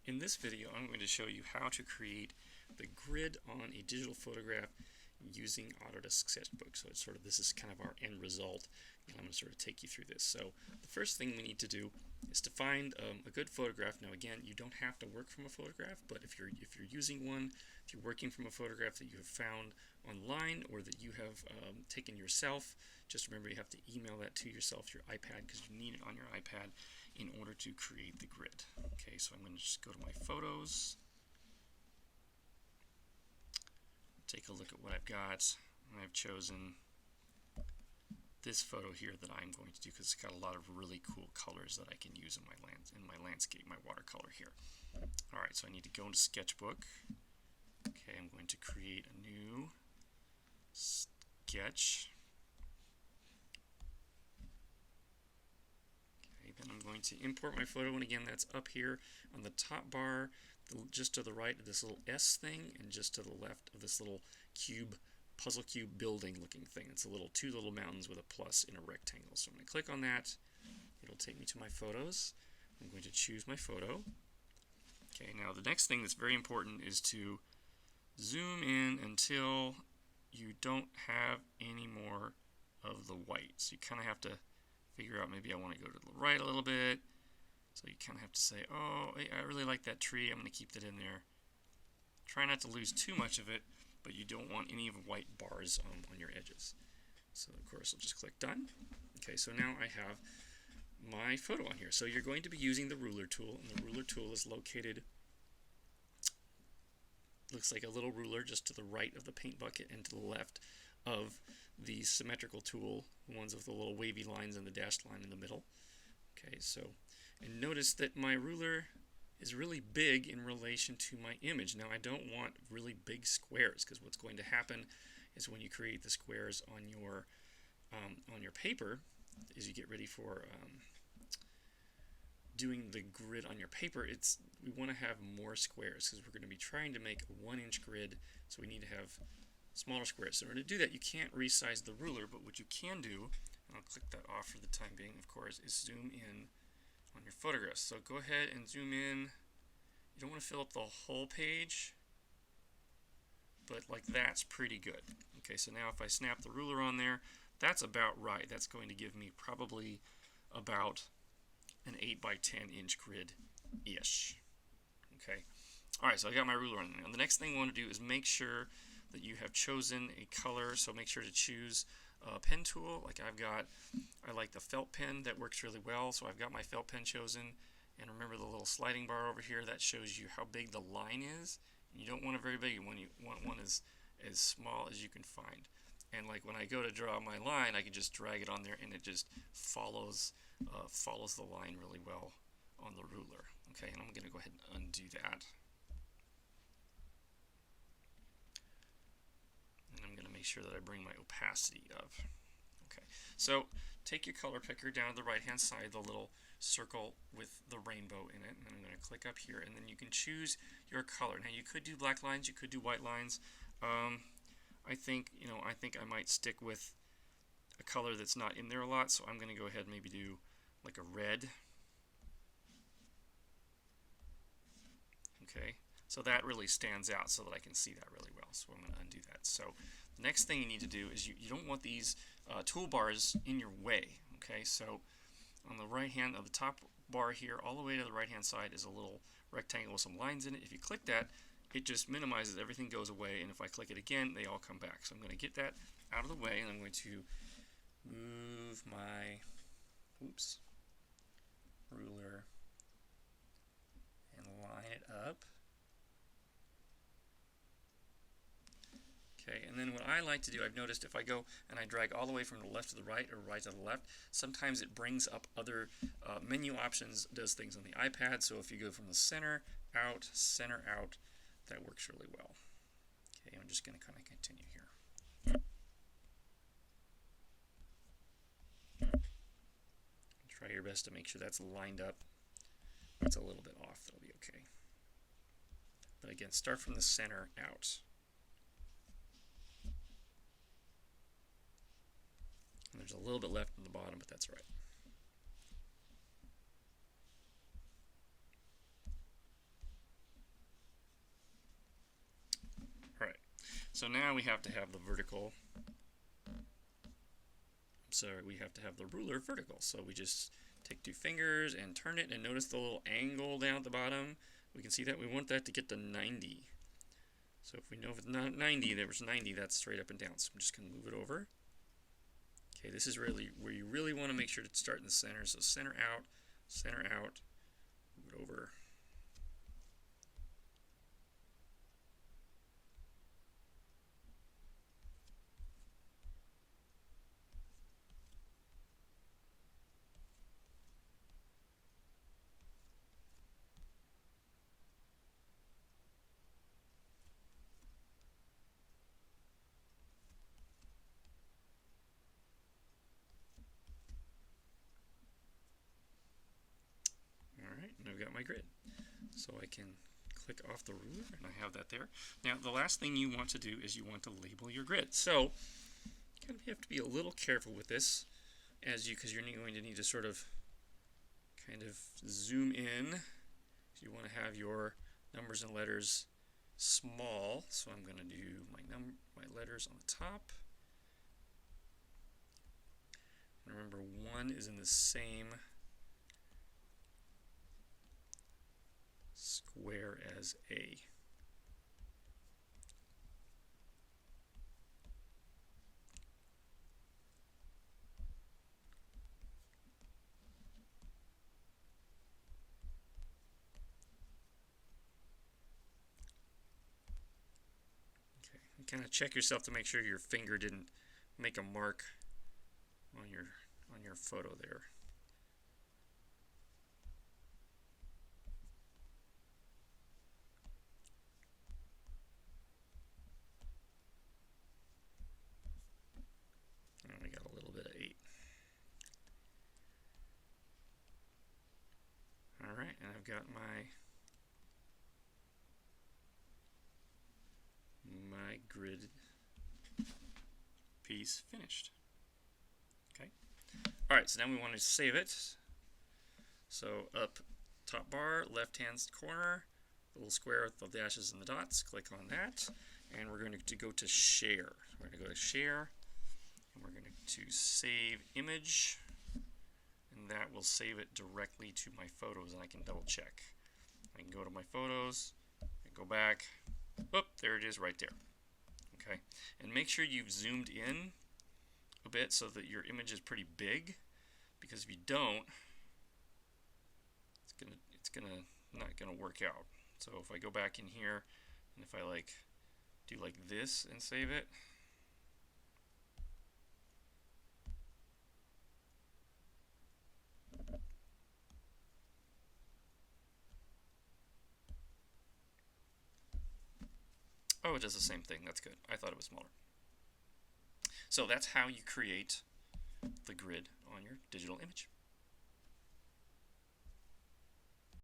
In this video, I'm going to show you how to create the grid on a digital photograph using Autodesk Sketchbook. So it's this is kind of our end result, and I'm going to sort of take you through this. So the first thing we need to do is to find a good photograph. Now again, you don't have to work from a photograph, but if you're using one, if you're working from a photograph that you have found online or that you have taken yourself, just remember you have to email that to yourself, your iPad, because you need it on your iPad in order to create the grid. Okay, so I'm going to just go to my photos, take a look at what I've got. I've chosen this photo here that I'm going to do because it's got a lot of really cool colors that I can use in my landscape, my watercolor here. Alright, so I need to go into Sketchbook. Okay, I'm going to create a new sketch. Okay, then I'm going to import my photo, and again, that's up here on the top bar, just to the right of this little S thing, and just to the left of this little cube, puzzle cube building looking thing. It's two little mountains with a plus in a rectangle. So I'm going to click on that. It'll take me to my photos. I'm going to choose my photo. Okay, now the next thing that's very important is to zoom in until you don't have any more of the white. So you kind of have to figure out, maybe I want to go to the right a little bit. So you kind of have to say, oh, I really like that tree, I'm going to keep that in there. Try not to lose too much of it, but you don't want any of the white bars on your edges. So of course I'll just click done. Okay, so now I have my photo on here. So you're going to be using the ruler tool, and the ruler tool is located, looks like a little ruler just to the right of the paint bucket and to the left of the symmetrical tool, the ones with the little wavy lines and the dashed line in the middle. Okay, so, and notice that my ruler is really big in relation to my image. Now I don't want really big squares, because what's going to happen is when you create the squares on your paper, as you get ready for doing the grid on your paper, we want to have more squares because we're going to be trying to make a 1-inch grid, so we need to have smaller squares. So in order to do that, you can't resize the ruler, but what you can do, and I'll click that off for the time being, of course, is zoom in on your photographs. So go ahead and zoom in. You don't want to fill up the whole page, but like that's pretty good. Okay, so now if I snap the ruler on there, that's about right. That's going to give me probably about an 8 by 10 inch grid-ish. Okay. Alright, so I got my ruler on there. Now the next thing I want to do is make sure that you have chosen a color, so make sure to choose a pen tool. Like I like the felt pen, that works really well, so I've got my felt pen chosen. And remember the little sliding bar over here, that shows you how big the line is. And you don't want a very big one, you want one as small as you can find. And like when I go to draw my line, I can just drag it on there and it just follows the line really well on the ruler. Okay, and I'm going to go ahead and undo that. And I'm going to make sure that I bring my opacity up. Okay, so take your color picker down to the right hand side, the little circle with the rainbow in it, and I'm going to click up here, and then you can choose your color. Now you could do black lines, you could do white lines. I think I might stick with a color that's not in there a lot, so I'm going to go ahead and maybe do like a red. Okay, so that really stands out so that I can see that really well. So I'm going to undo that. So the next thing you need to do is you don't want these toolbars in your way. Okay, so on the right hand of the top bar here, all the way to the right hand side is a little rectangle with some lines in it. If you click that, it just minimizes, everything goes away, and if I click it again, they all come back. So I'm going to get that out of the way, and I'm going to move my ruler and line it up. Okay, and then what I like to do, I've noticed if I go and I drag all the way from the left to the right or right to the left, sometimes it brings up other menu options, does things on the iPad. So if you go from the center out, that works really well. Okay, I'm just going to kind of continue here. Try your best to make sure that's lined up. If it's a little bit off, that'll be okay. But again, start from the center out. And there's a little bit left on the bottom, but that's right. So now we have to have the vertical. Sorry, we have to have the ruler vertical. So we just take 2 fingers and turn it, and notice the little angle down at the bottom. We can see that we want that to get to 90. So if we know if it's not 90, there was 90, that's straight up and down. So I'm just going to move it over. Okay, this is really where you really want to make sure to start in the center. So center out, move it over. Alright, and I've got my grid. So I can click off the ruler, and I have that there. Now, the last thing you want to do is you want to label your grid. So, you have to be a little careful with this, because you're going to need to sort of kind of zoom in. So you want to have your numbers and letters small. So I'm going to do my letters on the top. And remember, 1 is in the same square as A. Okay, and kind of check yourself to make sure your finger didn't make a mark on your photo there. And we got a little bit of 8. Alright, and I've got my grid piece finished. Okay. Alright, so now we want to save it. So up top bar, left hand corner, the little square with the dashes and the dots, click on that, and we're going to go to share. We're going to go to share, and we're going to save image, and that will save it directly to my photos, and I can double check. I can go to my photos, and go back, whoop, there it is right there. Okay, and make sure you've zoomed in a bit so that your image is pretty big, because if you don't, it's not gonna work out. So if I go back in here, and if I do like this and save it, oh, it does the same thing. That's good. I thought it was smaller. So that's how you create the grid on your digital image.